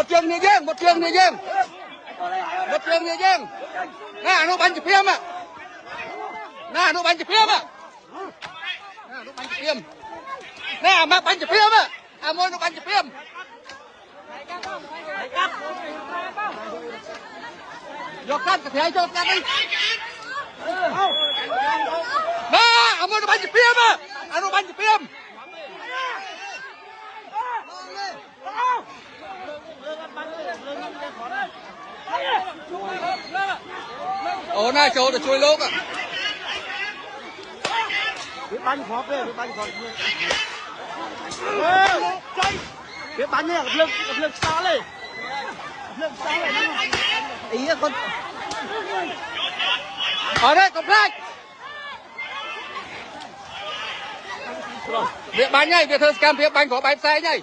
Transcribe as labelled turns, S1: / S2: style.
S1: một trường như riêng nè nó bắn chụp phim à nè nó bắn chụp phim à nè mà bắn chụp phim à môi nó bắn chụp phim vô cắt cái cho cắt đi nè môi nó bắn chụp phim à nó bắn chụp phim ồ này chỗ để chui lốp à
S2: biết bắn khó về biết bắn khó biết bắn này gặp lực xa lên ý là con
S1: ở đây có flag việc bắn nhảy việc thơ scam việc bắn có bắn xe nhảy